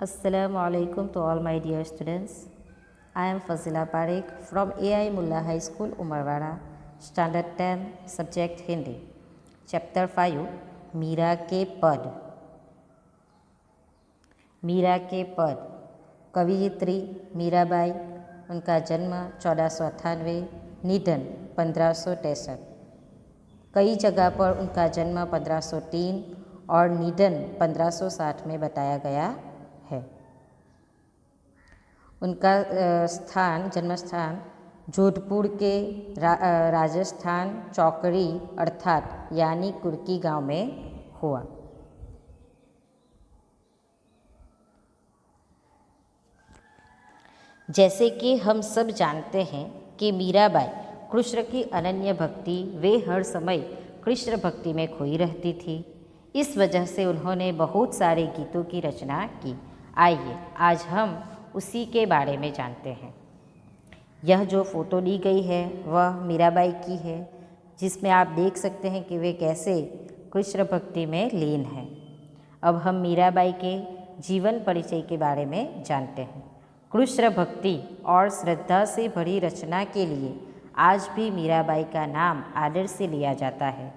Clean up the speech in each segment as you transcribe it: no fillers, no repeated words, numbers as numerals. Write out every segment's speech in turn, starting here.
Assalamu alaikum to all my dear students. I am Fazila Parekh from AI Mullah High School, Umarwara, Standard 10, Subject Hindi. Chapter 5, Meera के पद। मीरा के पद। कवयित्री मीराबाई, उनका जन्म 1498, निधन 1563। कई जगह पर उनका जन्म 1503 और निधन 1560 में बताया गया है। उनका जन्म स्थान जोधपुर के राजस्थान चौकड़ी अर्थात यानी कुर्की गांव में हुआ। जैसे कि हम सब जानते हैं कि मीराबाई कृष्ण की अनन्य भक्ति, वे हर समय कृष्ण भक्ति में खोई रहती थी। इस वजह से उन्होंने बहुत सारे गीतों की रचना की। आइए आज हम उसी के बारे में जानते हैं। यह जो फ़ोटो ली गई है वह मीराबाई की है, जिसमें आप देख सकते हैं कि वे कैसे कृष्ण भक्ति में लीन हैं। अब हम मीराबाई के जीवन परिचय के बारे में जानते हैं। कृष्ण भक्ति और श्रद्धा से भरी रचना के लिए आज भी मीराबाई का नाम आदर से लिया जाता है।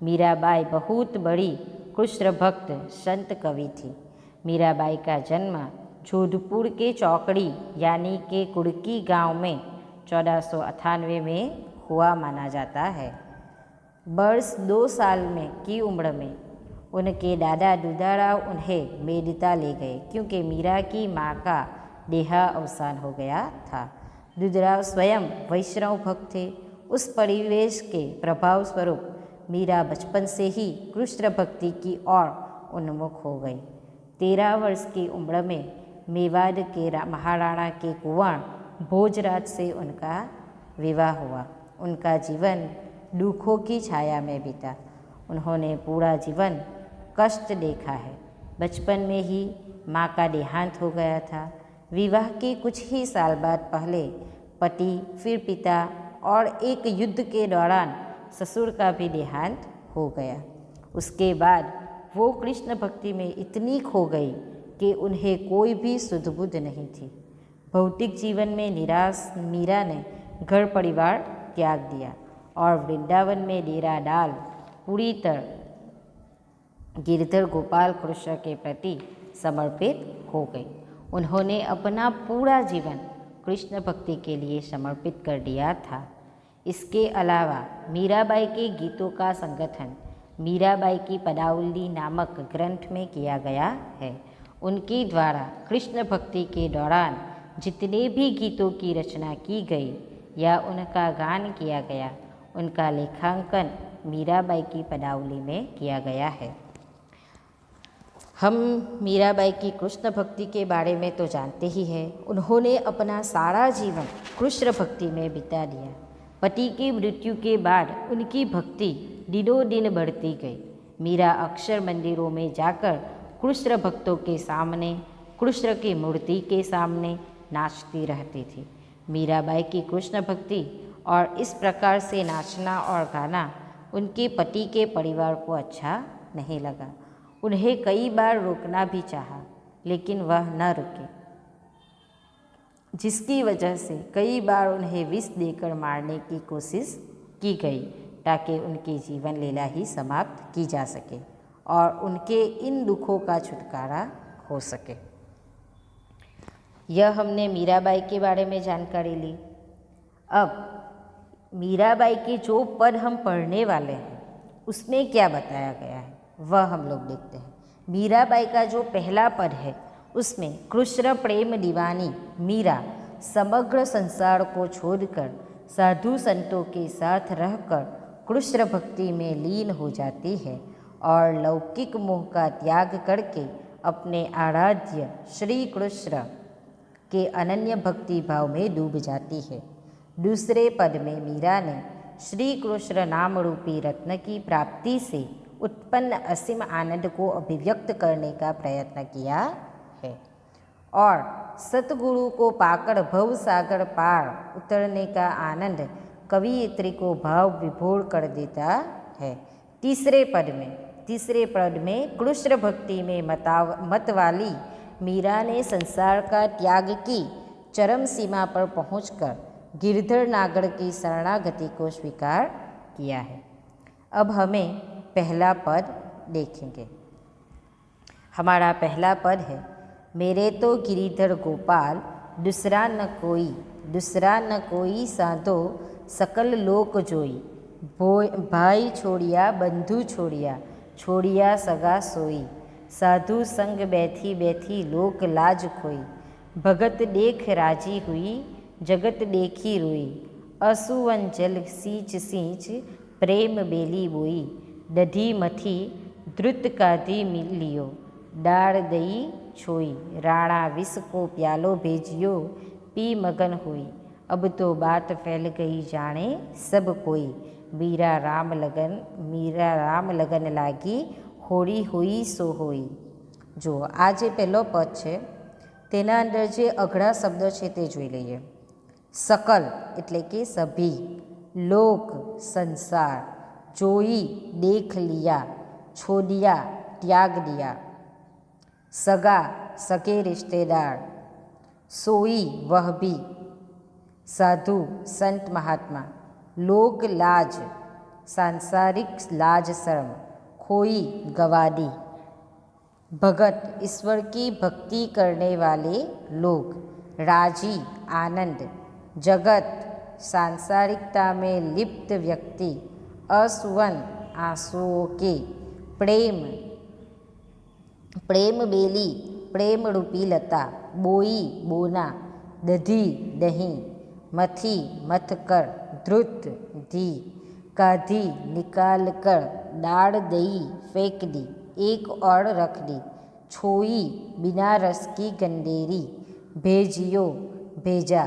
मीराबाई बहुत बड़ी कृष्ण भक्त संत कवि थी। मीराबाई का जन्म जोधपुर के चौकड़ी यानी के कुर्की गांव में 1498 में हुआ माना जाता है। वर्ष 2 साल की उम्र में उनके दादा दुदाराव उन्हें मेड़ता ले गए, क्योंकि मीरा की माँ का देहावसान हो गया था। दुदाराव स्वयं वैष्णव भक्त थे। उस परिवेश के प्रभाव स्वरूप मीरा बचपन से ही कृष्ण भक्ति की ओर उन्मुख हो गई। 13 वर्ष की उम्र में मेवाड़ के महाराणा के कुंवर भोजराज से उनका विवाह हुआ। उनका जीवन दुखों की छाया में बीता। उन्होंने पूरा जीवन कष्ट देखा है। बचपन में ही माँ का देहांत हो गया था। विवाह के कुछ ही साल बाद पहले पति, फिर पिता और एक युद्ध के दौरान ससुर का भी देहांत हो गया। उसके बाद वो कृष्ण भक्ति में इतनी खो गई कि उन्हें कोई भी सुध बुध नहीं थी। भौतिक जीवन में निराश मीरा ने घर परिवार त्याग दिया और वृंदावन में डेरा डाल पूरी तरह गिरधर गोपाल कृष्ण के प्रति समर्पित हो गई। उन्होंने अपना पूरा जीवन कृष्ण भक्ति के लिए समर्पित कर दिया था। इसके अलावा मीराबाई के गीतों का संगठन मीराबाई की पदावली नामक ग्रंथ में किया गया है। उनके द्वारा कृष्ण भक्ति के दौरान जितने भी गीतों की रचना की गई या उनका गान किया गया, उनका लेखांकन मीराबाई की पदावली में किया गया है। हम मीराबाई की कृष्ण भक्ति के बारे में तो जानते ही हैं। उन्होंने अपना सारा जीवन कृष्ण भक्ति में बिता दिया। पति की मृत्यु के बाद उनकी भक्ति दिनों दिन बढ़ती गई। मीरा अक्सर मंदिरों में जाकर कृष्ण भक्तों के सामने, कृष्ण की मूर्ति के सामने नाचती रहती थी। मीराबाई की कृष्ण भक्ति और इस प्रकार से नाचना और गाना उनके पति के परिवार को अच्छा नहीं लगा। उन्हें कई बार रोकना भी चाहा, लेकिन वह न रुके, जिसकी वजह से कई बार उन्हें विष देकर मारने की कोशिश की गई, ताकि उनकी जीवन लीला ही समाप्त की जा सके और उनके इन दुखों का छुटकारा हो सके। यह हमने मीराबाई के बारे में जानकारी ली। अब मीराबाई के जो पद हम पढ़ने वाले हैं उसमें क्या बताया गया है वह हम लोग देखते हैं। मीराबाई का जो पहला पद है उसमें कृष्ण प्रेम दीवानी मीरा समग्र संसार को छोड़कर साधु संतों के साथ रहकर कृष्ण भक्ति में लीन हो जाती है और लौकिक मोह का त्याग करके अपने आराध्य श्री कृष्ण के अनन्य भक्ति भाव में डूब जाती है। दूसरे पद में मीरा ने श्री कृष्ण नाम रूपी रत्न की प्राप्ति से उत्पन्न असीम आनंद को अभिव्यक्त करने का प्रयत्न किया है और सतगुरु को पाकर भव सागर पार उतरने का आनंद कवयित्री को भाव विभोर कर देता है। तीसरे पद में कृष्ण भक्ति में मत वाली मीरा ने संसार का त्याग की चरम सीमा पर पहुंचकर गिरधर नागर की शरणागति को स्वीकार किया है। अब हमें पहला पद देखेंगे। हमारा पहला पद है, मेरे तो गिरिधर गोपाल दूसरा न कोई साधो सकल लोक जोई। भाई छोड़िया बंधु छोड़िया सगा सोई। साधु संग बैठी बैठी लोक लाज खोई। भगत देख राजी हुई जगत देखी रोई। असुवन जल सींच प्रेम बेली बोई। दधी मथी द्रुत काधी मिलियो डार दई छोई। राणा विष को प्यालो भेजियो पी मगन हुई। अब तो बात फैल गई जाने सब कोई। मीरा राम लगन लागी होड़ी हुई सो होई। जो आ जे पहलो पद है तेना अंदर जे अघड़ा शब्द है ते जोई लईए। सकल एटले के सभी, लोक संसार, जोई देख लिया, छोड़िया त्याग दिया, सगा सगे रिश्तेदार, सोई वह भी, साधु संत महात्मा, लोक लाज सांसारिक लाज शर्म, खोई गवा दी। भगत ईश्वर की भक्ति करने वाले लोग, राजी आनंद, जगत सांसारिकता में लिप्त व्यक्ति, असुवन आंसुओं के, प्रेम बेली प्रेम रूपी लता, बोई बोना, दधी दही, मथी मथकर, द्रुत धी, काधी निकाल कर, डाल दई फेंक दी, एक और रख दी, छोई बिना रस की गंडेरी, भेजियो भेजा,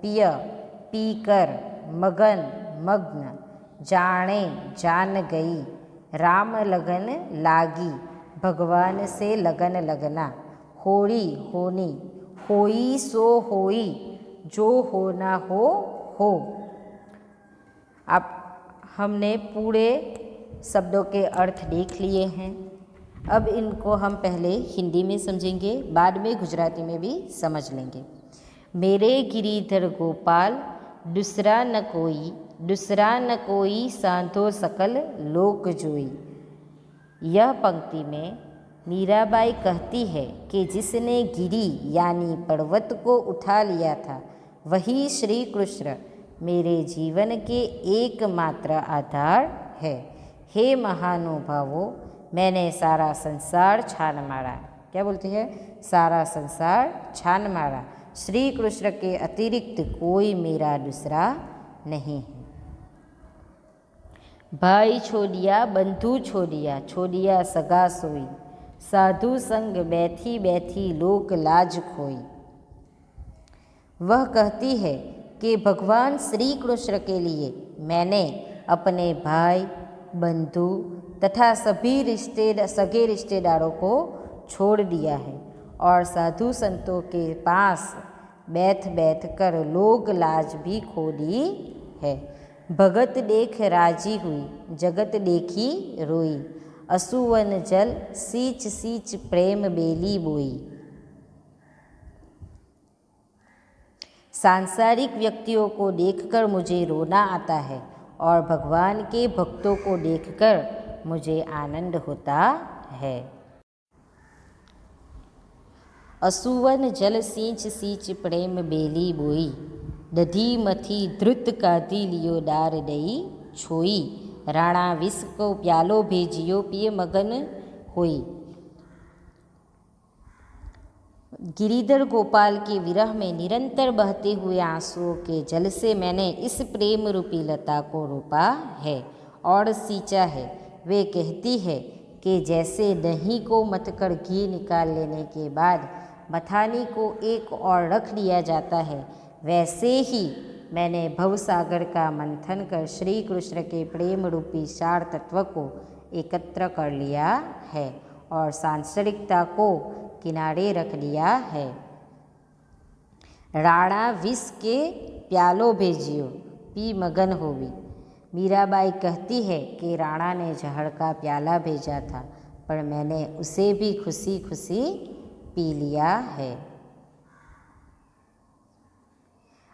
पिय पीकर, मगन मग्न, जाने जान गई, राम लगन लागी, भगवान से लगन लगना, होड़ी होनी, होई सो होई, जो होना हो। आप हमने पूरे शब्दों के अर्थ देख लिए हैं। अब इनको हम पहले हिंदी में समझेंगे, बाद में गुजराती में भी समझ लेंगे। मेरे गिरिधर गोपाल दूसरा न कोई साधो सकल लोक जोई। यह पंक्ति में मीराबाई कहती है कि जिसने गिरी यानी पर्वत को उठा लिया था वही श्री कृष्ण मेरे जीवन के एकमात्र आधार है। हे महानुभावों, मैंने सारा संसार छान मारा। क्या बोलती है? सारा संसार छान मारा। श्री कृष्ण के अतिरिक्त कोई मेरा दूसरा नहीं है। भाई छोड़िया बंधु छोड़िया सगा सोई। साधु संग बैठी बैठी लोक लाज खोई। वह कहती है कि भगवान श्री कृष्ण के लिए मैंने अपने भाई बंधु तथा सभी सगे रिश्तेदारों को छोड़ दिया है और साधु संतों के पास बैठ कर लोक लाज भी खो दी है। भगत देख राजी हुई जगत देखी रोई। असुवन जल सींच प्रेम बेली बोई। सांसारिक व्यक्तियों को देखकर मुझे रोना आता है और भगवान के भक्तों को देखकर मुझे आनंद होता है। असुवन जल सींच प्रेम बेली बोई। दधी मथी द्रुत काधी लियो डार दई छोई। राणा विष को प्यालो भेजियो पिए मगन होई। गिरिधर गोपाल के विरह में निरंतर बहते हुए आंसुओं के जल से मैंने इस प्रेम रूपी लता को रोपा है और सींचा है। वे कहती है कि जैसे दही को मतकर घी निकाल लेने के बाद मथानी को एक और रख लिया जाता है, वैसे ही मैंने भवसागर का मंथन कर श्री कृष्ण के प्रेम रूपी सार तत्व को एकत्र कर लिया है और सांसारिकता को किनारे रख दिया है। राणा विष के प्यालो भेजियो पी मगन होवी। मीराबाई कहती है कि राणा ने जहर का प्याला भेजा था पर मैंने उसे भी खुशी खुशी पी लिया है।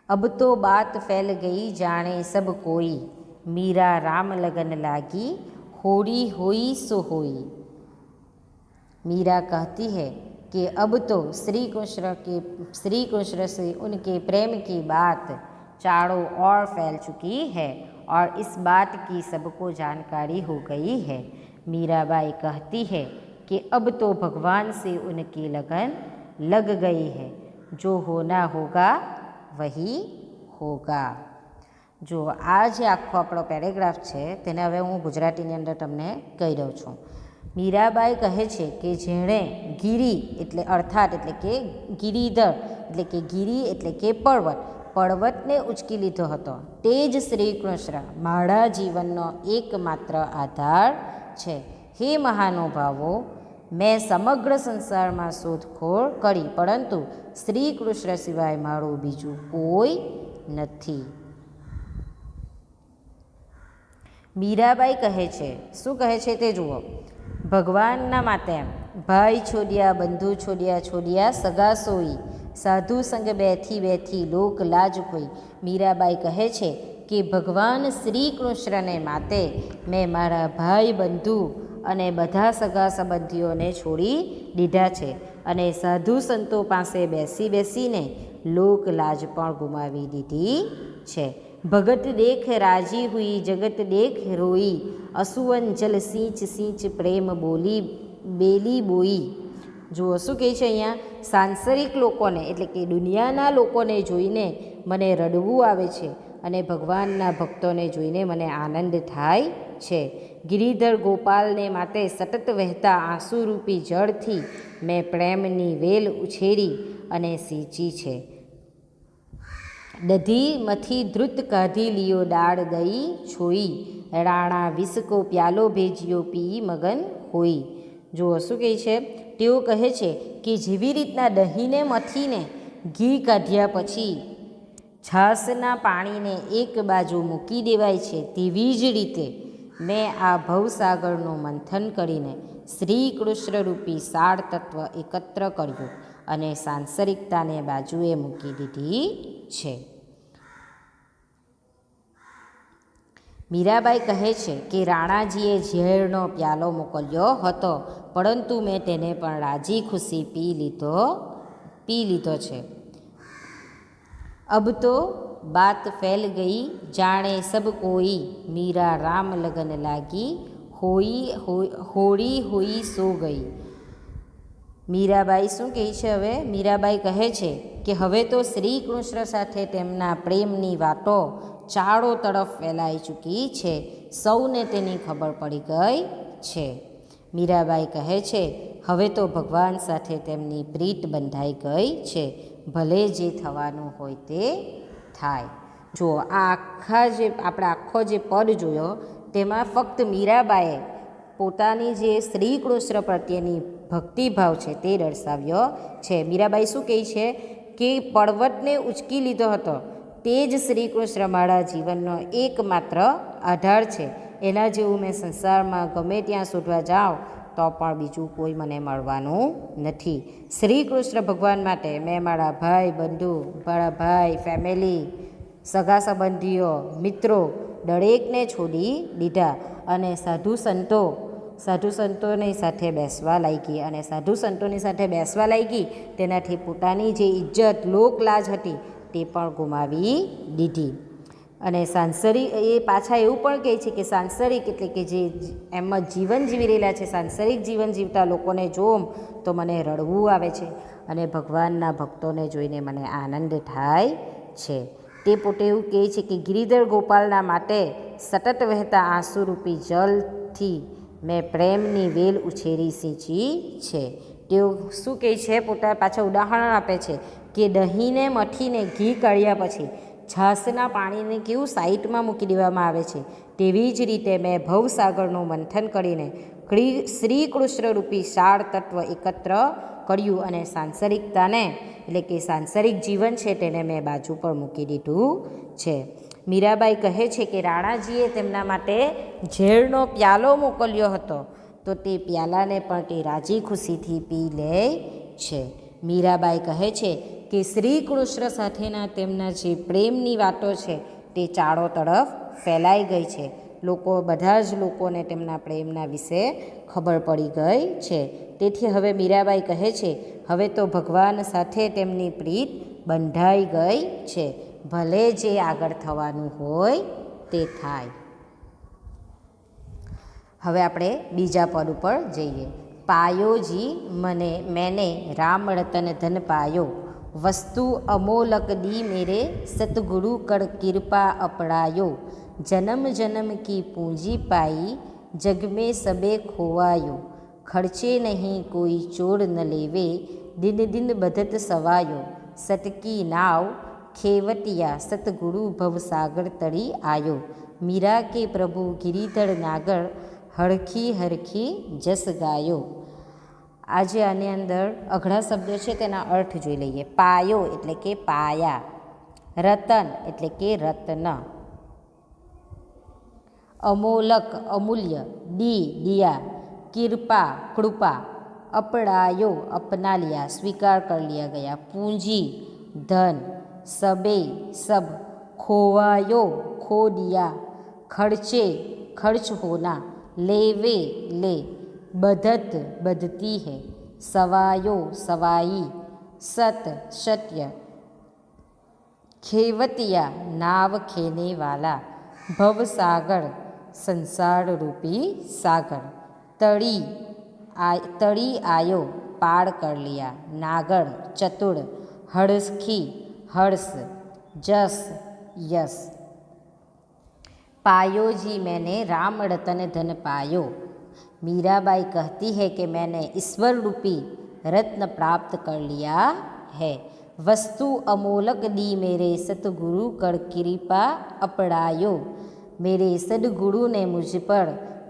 अब तो बात फैल गई जाने सब कोई, मीरा राम लगन लागी, होरी होई सो होई। मीरा कहती है कि अब तो श्री कृष्ण से उनके प्रेम की बात चारों ओर फैल चुकी है और इस बात की सबको जानकारी हो गई है। मीराबाई कहती है कि अब तो भगवान से उनकी लगन लग गई है, जो होना होगा वही होगा। जो आ जे आखो આપણો પેરેગ્રાફ છે તેને હવે હું ગુજરાતીની અંદર તમને કહી દઉં છું। મીરાબાઈ કહે છે કે જેણે ગિરી એટલે અર્થાત એટલે કે ગિરિધર એટલે કે ગિરી એટલે કે પર્વતને ઉચકી લીધો હતો, તે જ શ્રી કૃષ્ણ મારા જીવનનો એકમાત્ર આધાર છે। હે મહાનુભાવો, મેં સમગ્ર સંસારમાં શોધખોળ કરી, પરંતુ શ્રી કૃષ્ણ સિવાય મારું બીજું કોઈ નથી। મીરાબાઈ કહે છે, શું કહે છે તે જુઓ। ભગવાનના માટે ભાઈ છોડ્યા, બંધુ છોડ્યા સગા સોઈ, સાધુ સંગ બેથી લોક લાજ ખોઈ। મીરાબાઈ કહે છે કે ભગવાન શ્રી કૃષ્ણને માટે મેં મારા ભાઈ બંધુ અને બધા સગા સંબંધીઓને છોડી દીધા છે અને સાધુ સંતો પાસે બેસીને લોક લાજ પણ ગુમાવી દીધી છે। ભગત દેખ રાજી હુઈ, જગત દેખ રોઈ, અસુવન જલ સિંચ પ્રેમ બેલી બોઈ। જુઓ શું કહે છે અહીંયા, સાંસારિક લોકોને એટલે કે દુનિયાના લોકોને જોઈને મને રડવું આવે છે અને ભગવાનના ભક્તોને જોઈને મને આનંદ થાય છે। ગિરિધર ગોપાલને માટે સતત વહેતા આંસુરૂપી જળથી મેં પ્રેમની વેલ ઉછેરી અને સિંચી છે। દધી મથી ધ્રુત કાઢી લિયો દાળ દઈ છોઈ, રાણા વિસકો પ્યાલો ભેજ્યો પી મગન હોઈ। જુઓ શું કહે છે, તેઓ કહે છે કે જેવી રીતના દહીંને મથીને ઘી કાઢ્યા પછી છાશના પાણીને એક બાજુ મૂકી દેવાય છે, તેવી જ રીતે મેં આ ભવસાગરનું મંથન કરીને શ્રી કૃષ્ણરૂપી સાર તત્વ એકત્ર કર્યું અને સાંસારિકતાને બાજુએ મૂકી દીધી છે। મીરાબાઈ કહે છે કે રાણાજીએ ઝેરનો પ્યાલો મોકલ્યો હતો, પરંતુ મેં તેને પણ રાજી ખુશી પી લીધો છે। અબ તો बात फैल गई जाने सब कोई, मीरा राम लगन लागी, होरी होई सो गई। મીરાબાઈ શું કહે છે હવે, મીરાબાઈ કહે છે કે હવે તો શ્રી કૃષ્ણ સાથે તેમના પ્રેમની વાતો ચારો તરફ ફેલાઈ ચૂકી છે, સૌને તેની ખબર પડી ગઈ છે। મીરાબાઈ કહે છે હવે તો ભગવાન સાથે તેમની પ્રીત બંધાઈ ગઈ છે, ભલે જે થવાનું હોય તે થાય। જો આ આપણે આખો જે પદ જોયો તેમાં ફક્ત મીરાબાઈએ પોતાની જે શ્રી કૃષ્ણ પ્રત્યેની ભક્તિભાવ છે તે દર્શાવ્યો છે। મીરાબાઈ શું કહે છે કે પર્વતને ઉચકી લીધો હતો, તે જ શ્રી કૃષ્ણ મારા જીવનનો એકમાત્ર આધાર છે, એના જેવું મેં સંસારમાં ગમે ત્યાં શોધવા જાઉં તો પણ બીજું કોઈ મને મળવાનું નથી। શ્રી કૃષ્ણ ભગવાન માટે મેં મારા ભાઈ બંધુ, મારા ભાઈ ફેમિલી, સગા સંબંધીઓ, મિત્રો દરેકને છોડી દીધા અને સાધુ સંતોની સાથે બેસવા લાગી અને સાધુ સંતોની સાથે બેસવા લાગી તેનાથી પોતાની જે ઇજ્જત લોકલાજ હતી તે પણ ગુમાવી દીધી। અને સાંસારિક એ પાછા એવું પણ કહે છે કે સાંસારિક એટલે કે જે એમાં જીવન જીવી રહેલા છે, સાંસારિક જીવન જીવતા લોકોને જોઉં તો મને રડવું આવે છે અને ભગવાનના ભક્તોને જોઈને મને આનંદ થાય છે। તે પોતે એવું કહે છે કે ગિરિધર ગોપાલના માટે સતત વહેતા આંસુરૂપી જલથી મેં પ્રેમની વેલ ઉછેરી સિંચી છે। તેઓ શું કહે છે, પોતા પાછા ઉદાહરણ આપે છે કે દહીંને મથીને ઘી કાઢ્યા પછી છાશના પાણીને કેવું સાઈડમાં મૂકી દેવામાં આવે છે, તેવી જ રીતે મેં ભવસાગરનું મંથન કરીને શ્રી કૃષ્ણરૂપી સાર તત્વ એકત્ર કર્યું અને સાંસારિકતાને એટલે કે સાંસારિક જીવન છે તેને મેં બાજુ પર મૂકી દીધું છે। મીરાબાઈ કહે છે કે રાણાજીએ તેમના માટે ઝેરનો પ્યાલો મોકલ્યો હતો, તો તે પ્યાલાને પણ તે રાજી ખુશીથી પી લે છે. મીરાબાઈ કહે છે કે શ્રી કૃષ્ણ સાથેના તેમના જે પ્રેમની વાતો છે તે ચારો તરફ ફેલાઈ ગઈ છે. બધા જ લોકોને તેમના પ્રેમના વિશે ખબર પડી ગઈ છે. તેથી હવે મીરાબાઈ કહે છે હવે તો ભગવાન સાથે તેમની પ્રીત બંધાઈ ગઈ છે. ભલે જે આગળ થવાનું હોય તે થાય. હવે આપણે બીજા પદ ઉપર જઈએ. પાયોજી मैंने राम रतन धन पायो, वस्तु अमोलक दी मेरे सतगुरु कर कृपा अपड़ायो, जन्म जन्म की पूंजी पाई, जग में सबे खोवायो, खर्चे नहीं कोई चोर न लेवे, दिन दिन बधत सवायो, सतकी नाव खेवटिया सतगुरु भवसागर तड़ी आयो, मीरा के प्रभु गिरिधर नागर हरखी हरखी जस गायो. આજે આની અંદર અઘરા શબ્દો છે તેના અર્થ જોઈ લઈએ. પાયો એટલે કે પાયા, રતન એટલે કે રત્ન, અમોલક અમૂલ્ય, દિયા, कृपा कृपा, अपड़ायो अपना लिया स्वीकार कर लिया गया, पूंजी धन, सबे सब, खोवायो खो दिया, खर्चे खर्च होना, लेवे ले, बधत बधती है, सवायो सवाई, सत सत्य, खेवतिया नाव खेने वाला, भव सागर संसार रूपी सागर, तड़ी आयो पार कर लिया, नागर चतुर, हर्षखी हर्ष, जस यश. पायो जी मैंने राम रतन धन पायो. मीराबाई कहती है कि मैंने ईश्वर रूपी रत्न प्राप्त कर लिया है. वस्तु अमोलक दी मेरे सतगुरु कर कृपा अपड़ायो, मेरे सदगुरु ने मुझ पर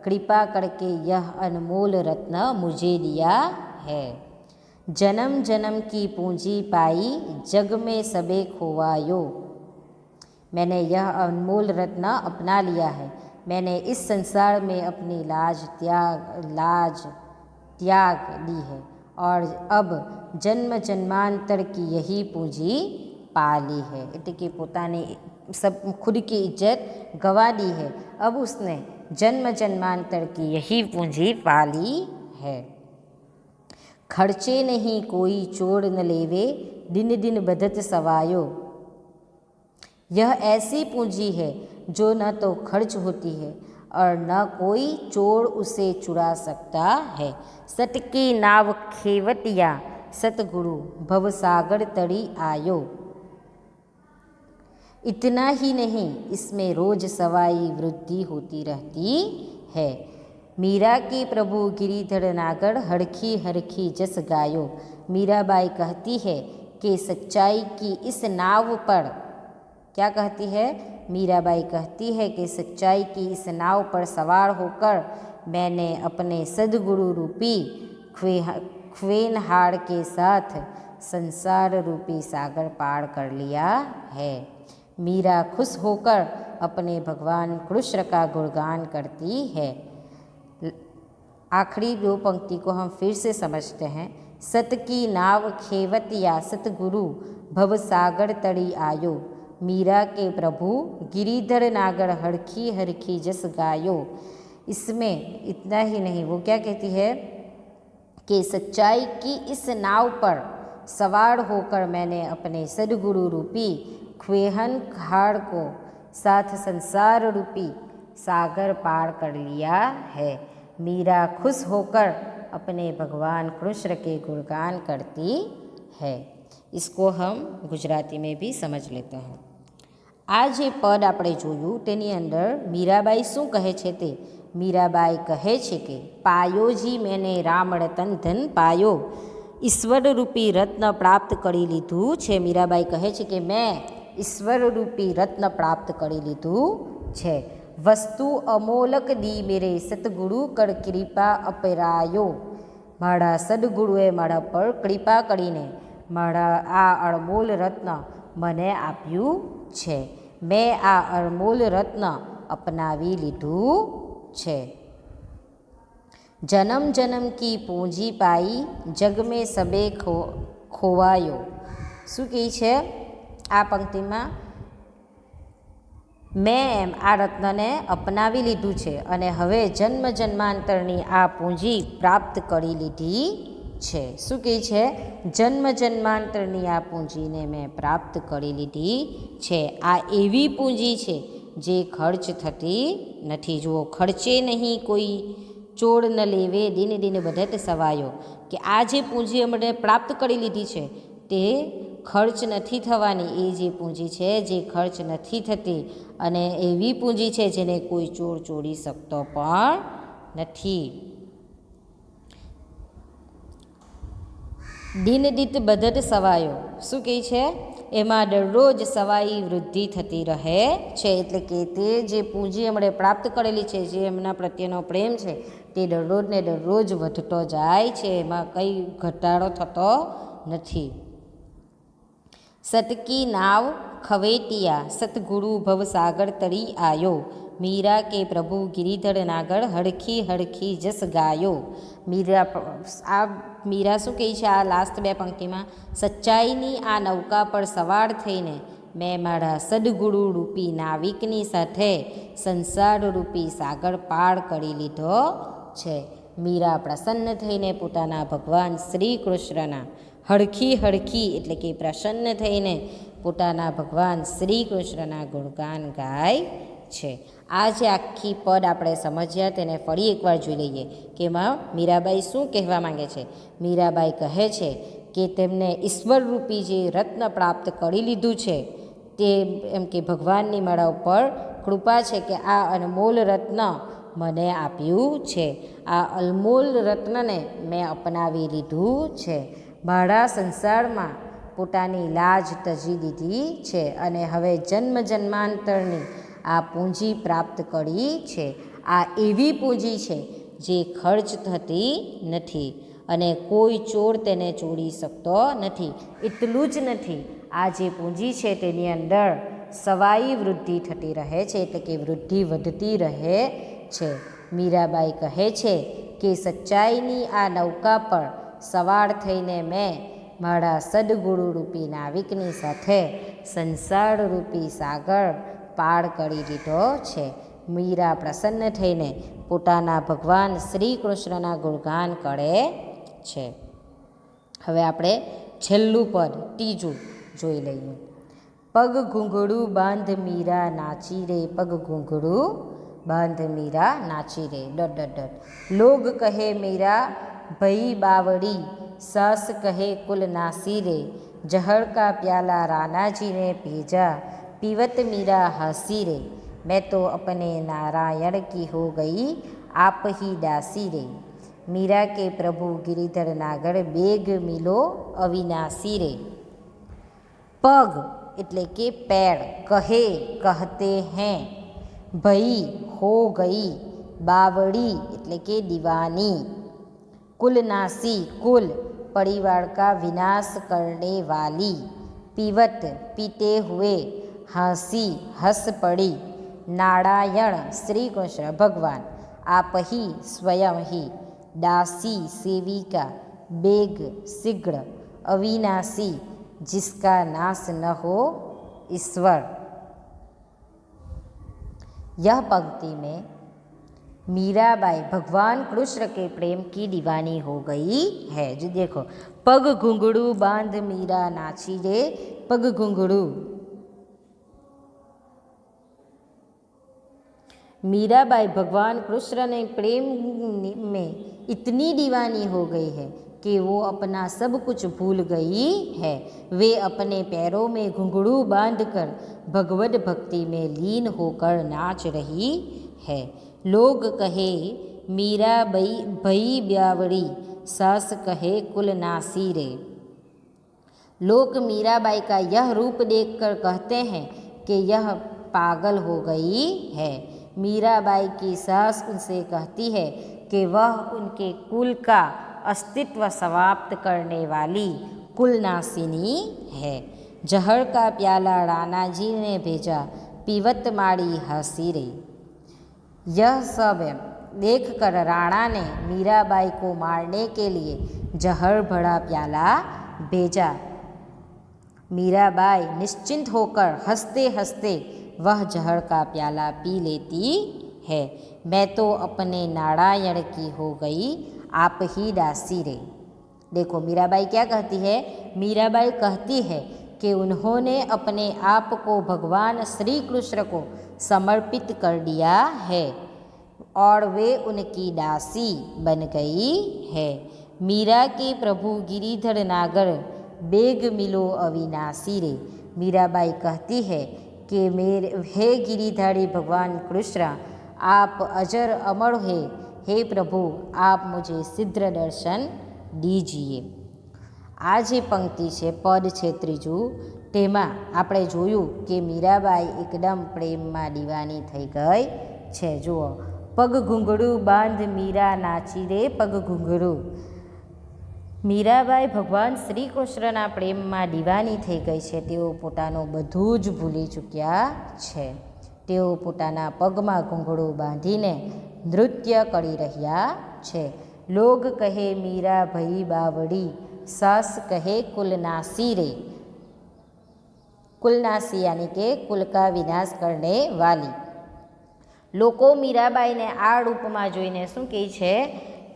कृपा करके यह अनमोल रत्न मुझे दिया है. जन्म जन्म की पूंजी पाई, जग में सबे खोवायो, मैंने यह अनमोल रत्न अपना लिया है. मैंने इस संसार में अपनी लाज त्याग दी है और अब जन्म जन्मांतर की यही पूंजी पा ली है. એટલે કે પોતાની सब खुद की इज्जत गवा दी है, अब उसने जन्म जन्मांतर की यही पूंजी पा ली है. खर्चे नहीं कोई चोर न लेवे, दिन दिन बधत सवायो, यह ऐसी पूंजी है जो न तो खर्च होती है और न कोई चोर उसे चुरा सकता है. सत की नाव खेवटिया सतगुरु भवसागर तड़ी आयो. इतना ही नहीं, इसमें रोज सवाई वृद्धि होती रहती है. मीरा के प्रभु गिरिधर नागर हरखी हरखी जस गायो. मीराबाई कहती है कि सच्चाई की इस नाव पर, क्या कहती है? मीराबाई कहती है कि सच्चाई की इस नाव पर सवार होकर मैंने अपने सदगुरु रूपी ख्वेनहार के साथ संसार रूपी सागर पार कर लिया है. मीरा खुश होकर अपने भगवान कृष्ण का गुणगान करती है. आखिरी दो पंक्ति को हम फिर से समझते हैं. सत की नाव खेवतिया सतगुरु भवसागर तड़ी आयो, मीरा के प्रभु गिरिधर नागर हरखी हरखी जस गायो. इसमें इतना ही नहीं, वो क्या कहती है कि सच्चाई की इस नाव पर सवार होकर मैंने अपने सदगुरु रूपी ख्वेनहार को साथ संसार रूपी सागर पार कर लिया है. मीरा खुश होकर अपने भगवान कृष्ण के गुणगान करती है. इसको हम गुजराती में भी समझ लेते हैं. आ जे पद आपणे जोयुं तेनी अंदर मीराबाई शुं कहे छे ते मीराबाई कहे छे कि पायोजी मैंने राम रतन धन पायो, ईश्वर रूपी रत्न प्राप्त करी लीधुं छे. मीराबाई कहे छे कि मैं ईश्वर रूपी रत्न प्राप्त करी लीधुं छे. वस्तु अमोलक दी मेरे सतगुरु कर कृपा अपरायो, मारा सदगुरुए मारा पर कृपा करीने मारा आ अनमोल रत्न मने आप्युं छे. मैं आ अनमोल रत्न अपनावी लीधुं छे. जन्म जन्म की पूंजी पाई जग में सबे खोवायो। શું કહે છે આ પંક્તિમાં? મેં આ રત્નને અપનાવી લીધું છે અને હવે જન્મ જન્માંતરની આ પૂંજી પ્રાપ્ત કરી લીધી છે. શું કહે છે? જન્મ જન્માંતરની આ પૂંજીને મેં પ્રાપ્ત કરી લીધી છે. આ એવી પૂંજી છે જે ખર્ચ થતી નથી. જુઓ, ખર્ચે નહીં કોઈ ચોર ન લેવે દિન દિન વધત સવાયો, કે આ જે પૂંજી અમને પ્રાપ્ત કરી લીધી છે તે ખર્ચ નથી થવાની. એ જે પૂંજી છે જે ખર્ચ નથી થતી અને એવી પૂંજી છે જેને કોઈ ચોર ચોરી શકતો પણ નથી. દિન દીત બધત સવાયો. શું કહે છે? એમાં દરરોજ સવાઈ વૃદ્ધિ થતી રહે છે. એટલે કે તે જે પૂંજી એમણે પ્રાપ્ત કરેલી છે, જે એમના પ્રત્યેનો પ્રેમ છે, તે દરરોજ ને દરરોજ વધતો જાય છે. એમાં કંઈ ઘટાડો થતો નથી. સતકી નાવ ખવેટિયા સતગુરુ ભવસાગર તરી આયો, મીરા કે પ્રભુ ગિરિધર નાગર હડખી હડખી જસ ગાયો. મીરા શું કહે છે આ લાસ્ટ બે પંક્તિમાં? સચ્ચાઈની આ નૌકા પર સવાર થઈને મેં મારા સદગુરુ રૂપી નાવિકની સાથે સંસાર રૂપી સાગર પાર કરી લીધો છે. મીરા પ્રસન્ન થઈને પોતાના ભગવાન શ્રી કૃષ્ણના હડખી હડખી એટલે કે પ્રસન્ન થઈને પોતાના ભગવાન શ્રી કૃષ્ણના ગુણગાન ગાય છે. આ જે આખી પદ આપણે સમજ્યા તેને ફરી એકવાર જોઈ લઈએ કે એમાં મીરાબાઈ શું કહેવા માંગે છે. મીરાબાઈ કહે છે કે તેમને ઈશ્વરરૂપી જે રત્ન પ્રાપ્ત કરી લીધું છે તે એમ કે ભગવાનની મારા ઉપર કૃપા છે કે આ અનમોલ રત્ન મને આપ્યું છે. આ અનમોલ રત્નને મેં અપનાવી લીધું છે. મારા સંસારમાં પોતાની લાજ તજી દીધી છે અને હવે જન્મ જન્માંતરની આ પૂંજી પ્રાપ્ત કરી છે. આ એવી પૂંજી છે જે ખર્ચ થતી નથી અને કોઈ ચોર તેને ચોરી શકતો નથી. એટલું જ નથી, આ જે પૂંજી છે તેની અંદર સવાઈ વૃદ્ધિ થતી રહે છે, એટલે કે વૃદ્ધિ વધતી રહે છે. મીરાબાઈ કહે છે કે સચ્ચાઈની આ નૌકા પર સવાર થઈને મેં મારા સદગુરુ રૂપી નાવિકની સાથે સંસાર રૂપી સાગર પાર કરી દીધો છે. મીરા પ્રસન્ન થઈને પોતાના ભગવાન શ્રી કૃષ્ણના ગુણગાન કરે છે. હવે આપણે છેલ્લું પદ ત્રીજું જોઈ લઈએ. પગ ઘૂંઘળું બાંધ મીરા નાચી રે, પગ ઘૂંઘળું બાંધ મીરા નાચી રે. ડટ ડટ ડટ. લોગ કહે મીરા ભઈ બાવડી, સાસ કહે કુલ નાસી રે, जहर का प्याला राना जी ने भेजा, पीवत मीरा हंसी रे, मैं तो अपने नारायण की हो गई आप ही दासी रे, मीरा के प्रभु गिरिधर नागर बेग मिलो अविनाशी रे. पग એટલે કે પેડ, કહે કહતે हैं, भई हो गई, बावड़ी એટલે કે दीवानी, कुलनासी कुल परिवार का विनाश करने वाली, पीवत पीते हुए, हंसी हंस पड़ी, नारायण श्री कृष्ण भगवान, आप ही स्वयं ही, दासी सेविका, बेग शीघ्र, अविनाशी जिसका नाश न हो ईश्वर. यह पंक्ति में मीराबाई भगवान कृष्ण के प्रेम की दीवानी हो गई है. जो देखो, पग घुंघरू बांध मीरा नाची रे, पग घुंघरू. मीराबाई भगवान कृष्ण ने प्रेम में इतनी दीवानी हो गई है कि वो अपना सब कुछ भूल गई है. वे अपने पैरों में घुंघरू बांधकर भगवत भक्ति में लीन होकर नाच रही है. लोग कहे मीरा भई ब्यावड़ी, सास कहे कुल नासी रे. लोग मीराबाई का यह रूप देखकर कहते हैं कि यह पागल हो गई है. मीराबाई की सास उनसे कहती है कि वह उनके कुल का अस्तित्व समाप्त करने वाली कुलनाशिनी है. जहर का प्याला राणा जी ने भेजा, पीवत माड़ी हंसी रे. यह सब देखकर राणा ने मीराबाई को मारने के लिए जहर भरा प्याला भेजा। मीराबाई निश्चिंत होकर हंसते हंसते वह जहर का प्याला पी लेती है। मैं तो अपने नारायण की हो गई, आप ही दासी रे। देखो मीराबाई क्या कहती है, मीराबाई कहती है कि उन्होंने अपने आप को भगवान श्री कृष्ण को समर्पित कर दिया है और वे उनकी दासी बन गई है। मीरा के प्रभु गिरिधर नागर बेग मिलो अविनाशी रे। मीराबाई कहती है कि हे गिरिधारी भगवान कृष्ण, आप अजर अमर है, हे प्रभु आप मुझे शीघ्र दर्शन दीजिए। आ जे पंक्ति है पद है त्रीजू, तेमां आपणे जोयुं कि मीराबाई एकदम प्रेम में दीवानी थई गई छे। जुओ, पग घूंघरू बांध मीरा नाची रे पग घूंघरू। मीराबाई भगवान श्री कृष्णना प्रेम में दीवानी थई गई है। तेओ पोतानुं बधुं ज भूली चूक्या छे। तेओ पोताना पगमां घूंघरू बांधीने नृत्य करी रह्या छे। लोग कहे मीरा भई बावड़ी, सास कहे कुलनासी रे। कुलनासी यानी के कुल का विनाश करने वाली। लोको मीराबाई ने आ रूप में जोईने शुं कहे छे,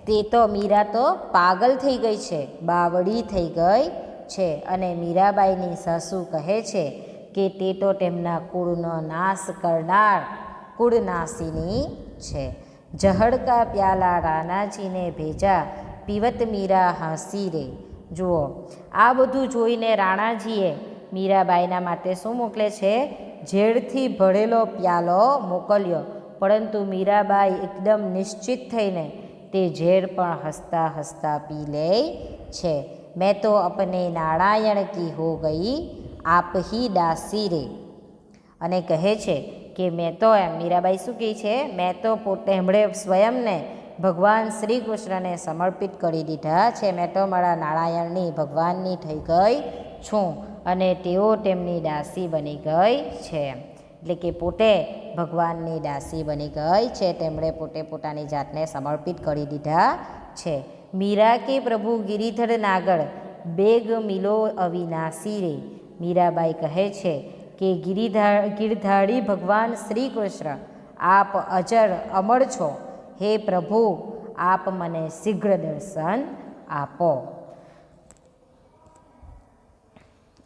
ते तो मीरा तो पागल थई गई छे, बावड़ी थई गई छे। अने मीराबाईनी सासू कहे छे कि ते तो तेमना कुळनो नाश करनार कुळनाशिनी छे। जहर का प्याला रानाजी ने भेजा, पीवत मीरा हांसी रे। जुओ, आ बधुं जोईने राणाजीए मीराबाईना माटे शुं मोकले छे, झेरथी भरेलो प्यालो मोकल्यो। परंतु मीराबाई एकदम निश्चित थईने ते झेर पण हसता हसता पी ले छे। मैं तो अपने नारायण की हो गई, आप ही दासी रे। अने कहे छे कि मैं तो एम मीराबाई शुं कहे छे, मैं तो पोते एमणे स्वयं ने भगवान श्री कृष्ण ने समर्पित करी दीधा छे। मैं तो मारा नारायणनी भगवाननी थई गई छूँ अने तेओ तेमनी दासी बनी गई छे। एटले के पोते भगवाननी दासी बनी गई छे, तेमणे पोते पोतानी जातने समर्पित करी दीधा छे। मीरा के प्रभु गिरिधर नागर बेग मिलो अविनाशी रे। मीराबाई कहे छे कि गिरधारी भगवान श्री कृष्ण आप अजर अमर छो, हे प्रभु आप मने शीघ्र दर्शन आपो।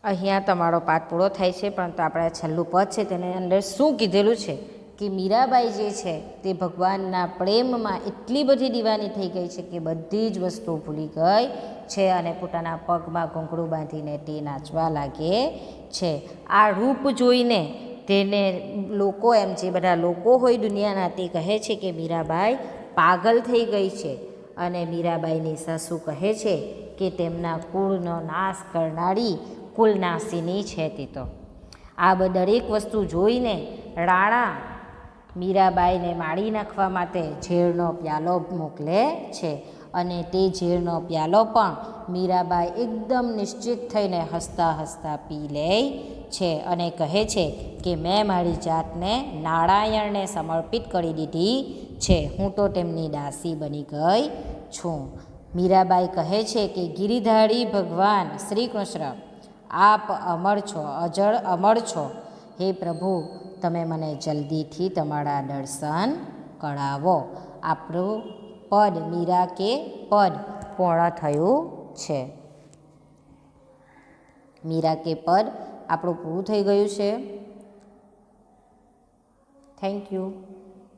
अहींया तमारो पाठ पूरो थाय छे, परंतु आपणे छेल्लुं पद छे तेनी अंदर शुं कीधेलुं छे कि मीराबाई जे छे ते भगवानना प्रेममां एटली बधी दीवानी थई गई छे कि बधी ज वस्तु भूली गई छे अने पोताना पगमां घूंघरू बांधीने ते नाचवा लागे छे। आ रूप जोईने तेने लोको एम जे बधा लोको होय दुनियाना ते कहे छे कि मीराबाई पागल थई गई छे। अने मीराबाईनी सासू कहे छे कि तेमना कुळनो नाश करनारी कुलनाशिनी छे। ते तो आ दरेक वस्तु जोईने राणा मीराबाईने मारी नाखवा माटे झेरनो प्यालो मोकले छे अने ते झेरनो प्यालो पण मीराबाई एकदम निश्चित थईने हसता हसता पी ले छे अने कहे छे कि मैं मारी जातने नारायणने समर्पित करी दीधी छे, हूँ तो तेमनी दासी बनी गई छूँ। मीराबाई कहे छे कि गिरिधारी भगवान श्री कृष्ण आप अमर छो, अजर अमर छो, हे प्रभु तमे मने जल्दीथी तमारा दर्शन करावो। आपणुं पद मीरा के पद पूर्ण थयुं छे। मीरा के पद આપણું પૂરું થઈ ગયું છે। Thank you.